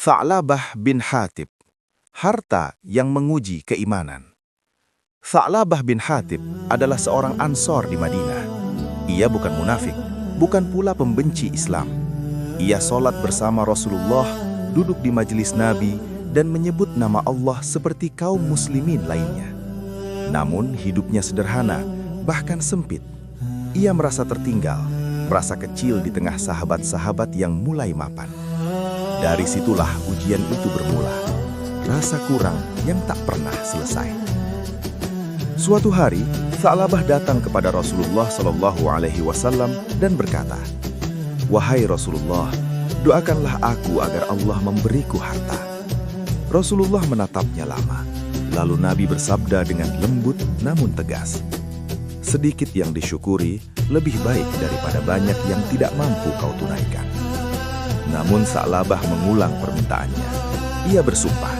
Tha'labah bin Hatib, harta yang menguji keimanan. Tha'labah bin Hatib adalah seorang Ansor di Madinah. Ia bukan munafik, bukan pula pembenci Islam. Ia sholat bersama Rasulullah, duduk di majelis Nabi, dan menyebut nama Allah seperti kaum muslimin lainnya. Namun hidupnya sederhana, bahkan sempit. Ia merasa tertinggal, merasa kecil di tengah sahabat-sahabat yang mulai mapan. Dari situlah ujian itu bermula, rasa kurang yang tak pernah selesai. Suatu hari, Tha'labah datang kepada Rasulullah SAW dan berkata, "Wahai Rasulullah, doakanlah aku agar Allah memberiku harta." Rasulullah menatapnya lama, lalu Nabi bersabda dengan lembut namun tegas, "Sedikit yang disyukuri lebih baik daripada banyak yang tidak mampu kau tunaikan." Namun Tha'labah mengulang permintaannya. Ia bersumpah,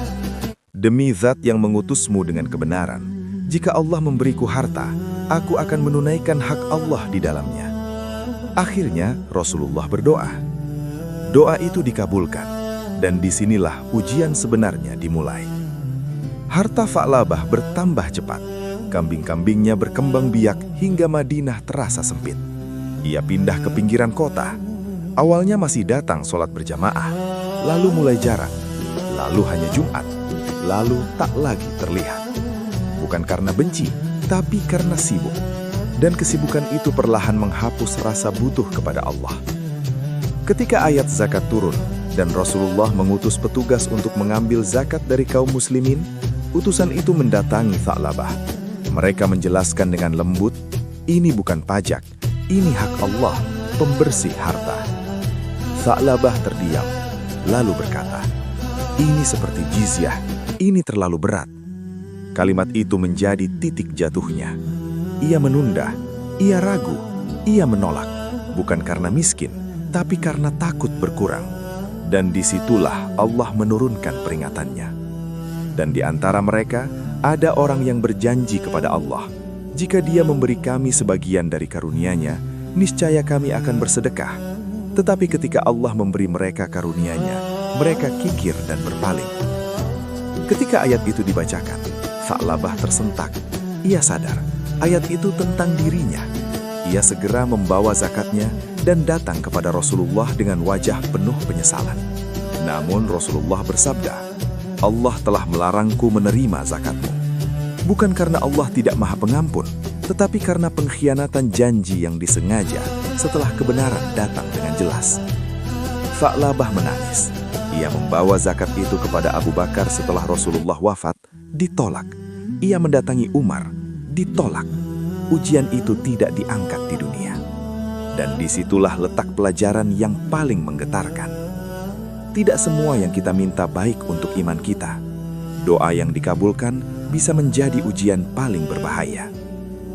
"Demi Zat yang mengutusmu dengan kebenaran, jika Allah memberiku harta, aku akan menunaikan hak Allah di dalamnya." Akhirnya Rasulullah berdoa. Doa itu dikabulkan, dan disinilah ujian sebenarnya dimulai. Harta Tha'labah bertambah cepat. Kambing-kambingnya berkembang biak hingga Madinah terasa sempit. Ia pindah ke pinggiran kota. Awalnya masih datang sholat berjamaah, lalu mulai jarang, lalu hanya Jumat, lalu tak lagi terlihat. Bukan karena benci, tapi karena sibuk. Dan kesibukan itu perlahan menghapus rasa butuh kepada Allah. Ketika ayat zakat turun, dan Rasulullah mengutus petugas untuk mengambil zakat dari kaum muslimin, utusan itu mendatangi Tha'labah. Mereka menjelaskan dengan lembut, ini bukan pajak, ini hak Allah, pembersih harta. Tha'labah terdiam, lalu berkata, "Ini seperti jizyah, ini terlalu berat." Kalimat itu menjadi titik jatuhnya. Ia menunda, ia ragu, ia menolak, bukan karena miskin, tapi karena takut berkurang. Dan disitulah Allah menurunkan peringatannya. Dan di antara mereka, ada orang yang berjanji kepada Allah, jika Dia memberi kami sebagian dari karunia-Nya, niscaya kami akan bersedekah. Tetapi ketika Allah memberi mereka karunia-Nya, mereka kikir dan berpaling. Ketika ayat itu dibacakan, Tha'labah tersentak. Ia sadar, ayat itu tentang dirinya. Ia segera membawa zakatnya dan datang kepada Rasulullah dengan wajah penuh penyesalan. Namun Rasulullah bersabda, "Allah telah melarangku menerima zakatmu. Bukan karena Allah tidak maha pengampun, tetapi karena pengkhianatan janji yang disengaja setelah kebenaran datang dengan jelas." Tha'labah menangis. Ia membawa zakat itu kepada Abu Bakar setelah Rasulullah wafat, ditolak. Ia mendatangi Umar, ditolak. Ujian itu tidak diangkat di dunia. Dan disitulah letak pelajaran yang paling menggetarkan. Tidak semua yang kita minta baik untuk iman kita. Doa yang dikabulkan bisa menjadi ujian paling berbahaya.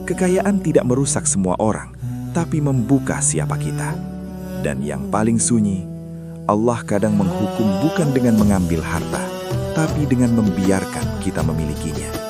Kekayaan tidak merusak semua orang, tapi membuka siapa kita. Dan yang paling sunyi, Allah kadang menghukum bukan dengan mengambil harta, tapi dengan membiarkan kita memilikinya.